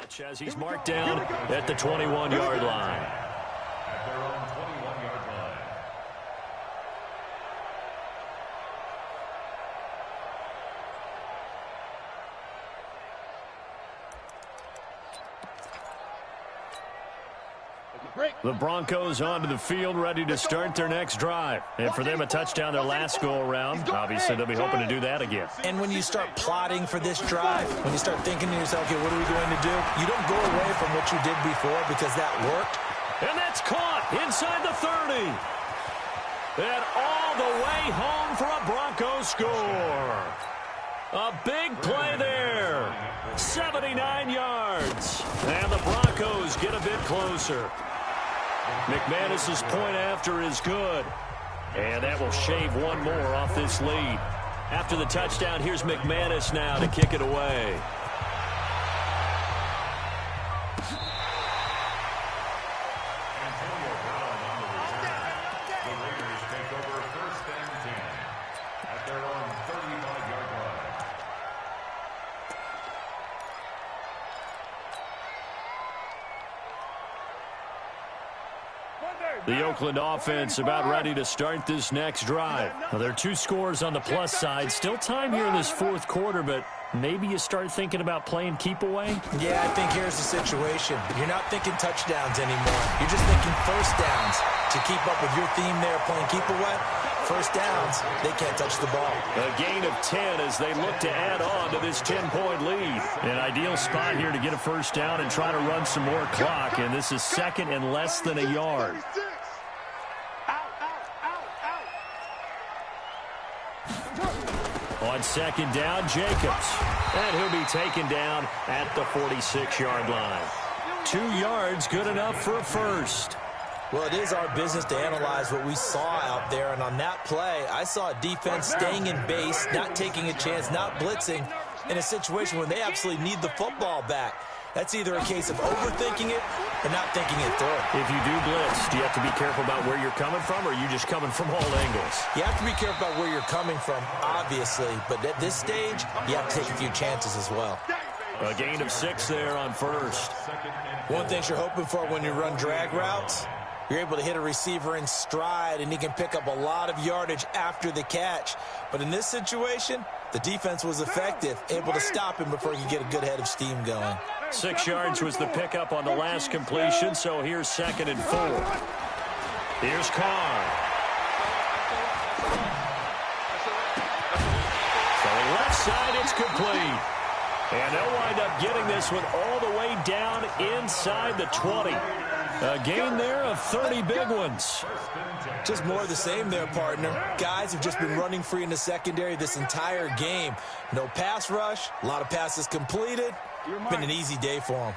Much as he's marked down at the 21-yard line. At their own 21-yard line. The Broncos onto the field, ready to start their next drive. And for them, a touchdown their last go-around. Obviously, they'll be hoping to do that again. And when you start plotting for this drive, when you start thinking to yourself, okay, what are we going to do? You don't go away from what you did before because that worked. And that's caught inside the 30. And all the way home for a Broncos score. A big play there. 79 yards. And the Broncos get a bit closer. McManus's point after is good. And that will shave one more off this lead. After the touchdown, here's McManus now to kick it away. The Raiders take over first and 10 at their own 35-yard line. The Oakland offense about ready to start this next drive. Now, there are 2 scores on the plus side. Still time here in this fourth quarter, but maybe you start thinking about playing keep away? Yeah, I think here's the situation. You're not thinking touchdowns anymore. You're just thinking first downs. To keep up with your theme there, playing keep away, first downs, they can't touch the ball. A gain of 10 as they look to add on to this 10-point lead. An ideal spot here to get a first down and try to run some more clock, and this is second and less than a yard. On second down, Jacobs. And he'll be taken down at the 46-yard line. 2 yards, good enough for a first. Well, it is our business to analyze what we saw out there, and on that play, I saw a defense staying in base, not taking a chance, not blitzing, in a situation where they absolutely need the football back. That's either a case of overthinking it or not thinking it through. If you do blitz, do you have to be careful about where you're coming from, or are you just coming from all angles? You have to be careful about where you're coming from, obviously, but at this stage, you have to take a few chances as well. A gain of 6 there on first. One thing you're hoping for when you run drag routes, you're able to hit a receiver in stride, and he can pick up a lot of yardage after the catch. But in this situation, the defense was effective, able to stop him before he could get a good head of steam going. 6 yards was the pickup on the last completion, so here's second and 4. Here's Carr. Throwing left side, it's complete. And they'll wind up getting this one all the way down inside the 20. A gain there of 30 big ones. Just more of the same there, partner. Guys have just been running free in the secondary this entire game. No pass rush, a lot of passes completed. Been an easy day for them.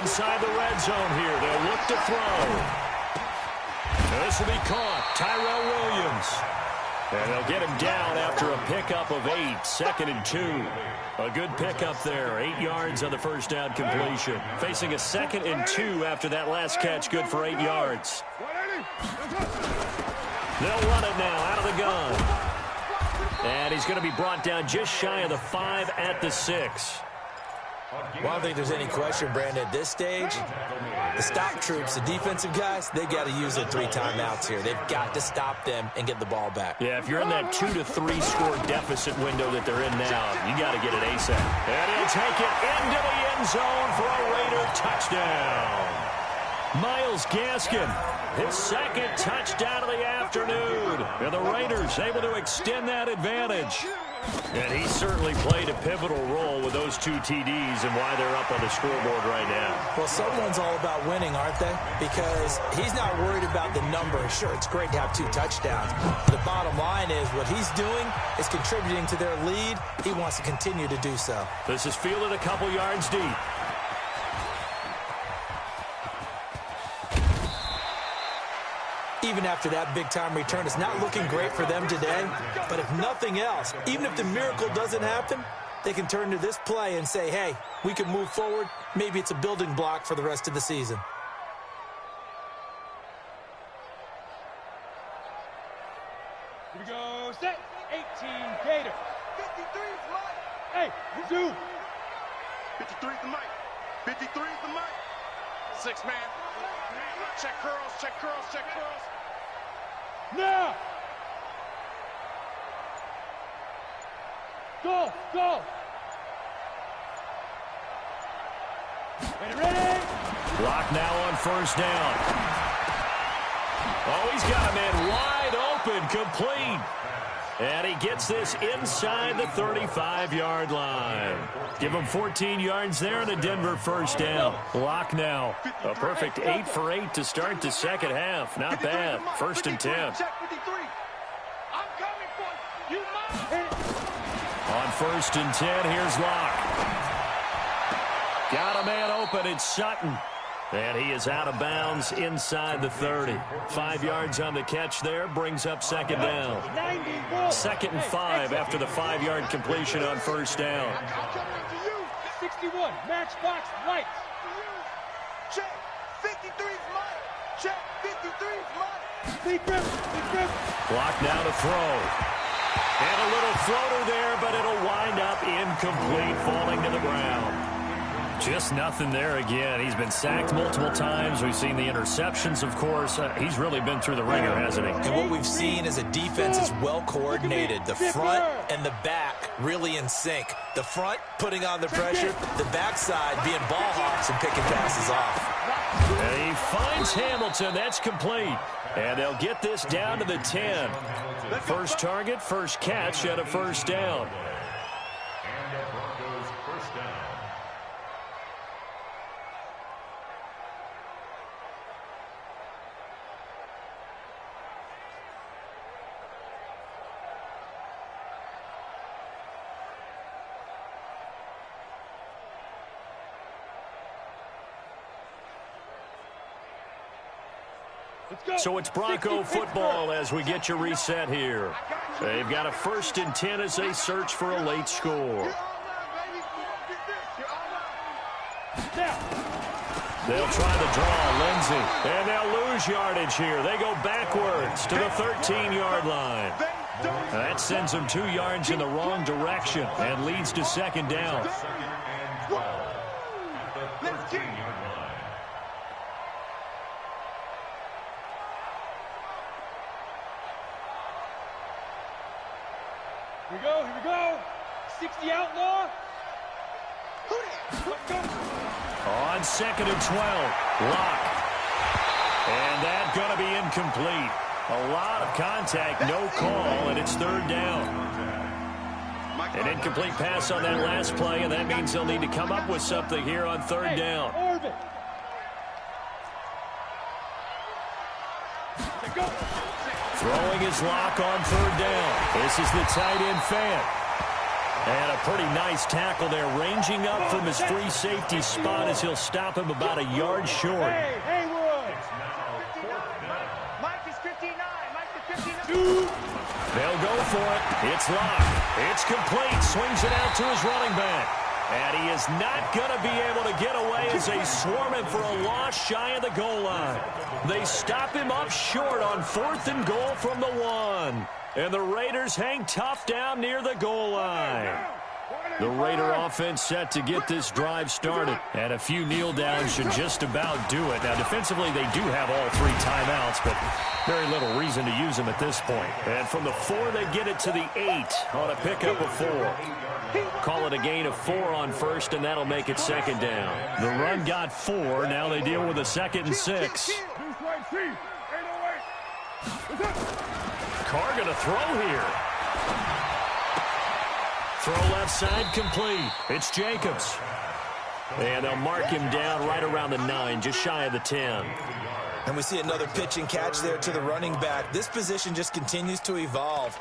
Inside the red zone here, they'll look to throw. This will be caught. Tyrell Williams. And they'll get him down after a pickup of 8, 2nd and 2. A good pickup there, 8 yards on the first down completion. Facing a 2nd and 2 after that last catch, good for 8 yards. They'll run it now out of the gun. And he's going to be brought down just shy of the 5 at the 6. Well, I don't think there's any question, Brandon, at this stage, the stop troops, the defensive guys, they got to use their 3 timeouts here. They've got to stop them and get the ball back. Yeah, if you're in that 2 to 3 score deficit window that they're in now, you got to get it ASAP. And he'll take it into the end zone for a Raider touchdown. Myles Gaskin, his 2nd touchdown of the afternoon. And the Raiders able to extend that advantage. And he certainly played a pivotal role with those 2 TDs and why they're up on the scoreboard right now. Well, someone's all about winning, aren't they? Because he's not worried about the number. Sure, it's great to have 2 touchdowns. The bottom line is what he's doing is contributing to their lead. He wants to continue to do so. This is fielded a couple yards deep. Even after that big-time return, it's not looking great for them today. But if nothing else, even if the miracle doesn't happen, they can turn to this play and say, hey, we can move forward. Maybe it's a building block for the rest of the season. Here we go, set, 18, Gator. 53's Mike. Hey, 2. 53's the Mike. 53's the Mike. 6 man. Check curls, check curls, check curls. Now! Go, go! Ready? Block now on first down. Oh, he's got a man wide open, complete. And he gets this inside the 35-yard line. Give him 14 yards there and a Denver first down. Block now. A perfect 8 for 8 to start the second half. Not bad. 1st and 10. On 1st and 10, here's Locke. Got a man open. It's Sutton. And he is out of bounds inside the 30. 5 yards on the catch there. Brings up 2nd down. 2nd and 5 after the 5-yard completion on first down. 61, matchbox lights. Check, 53's Mike. Check, 53's Mike. Deep grip. Block now to throw. And a little floater there, but it'll wind up incomplete, falling to the ground. Just nothing there again. He's been sacked multiple times. We've seen the interceptions, of course. He's really been through the ringer, hasn't he? And what we've seen is a defense is well coordinated. The front and the back really in sync. The front putting on the pressure, the backside being ball hawks and picking passes off. And he finds Hamilton. That's complete. And they'll get this down to the 10. First target, first catch at a first down. And the Broncos first down. So it's Bronco football as we get you reset here. They've got a 1st and 10 as they search for a late score. They'll try to draw Lindsey, and they'll lose yardage here. They go backwards to the 13-yard line. That sends them 2 yards in the wrong direction and leads to 2nd down. Here we go. 60 outlaw. On 2nd and 12, Locke. And incomplete. A lot of contact, no call, and it's third down. An incomplete pass on that last play, and that means they'll need to come up with something here on third down. Throwing his lock on third down. This is the tight end fan. And a pretty nice tackle there, ranging up from his free safety spot as he'll stop him about a yard short. They'll go for it. It's locked. It's complete. Swings it out to his running back. And he is not going to be able to get away as they swarm him for a loss shy of the goal line. They stop him up short on 4th and goal from the 1. And the Raiders hang tough down near the goal line. The Raider offense set to get this drive started. And a few kneel downs should just about do it. Now, defensively, they do have all 3 timeouts, but very little reason to use them at this point. And from the 4, they get it to the 8 on a pickup of 4. Call it a gain of 4 on first, and that'll make it second down. The run got 4. Now they deal with a 2nd and 6. Carr going to throw here. Throw left side complete. It's Jacobs. And they'll mark him down right around the 9, just shy of the 10. And we see another pitch and catch there to the running back. This position just continues to evolve.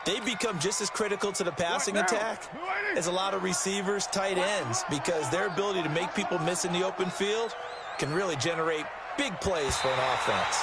They become just as critical to the passing attack as a lot of receivers, tight ends, because their ability to make people miss in the open field can really generate big plays for an offense.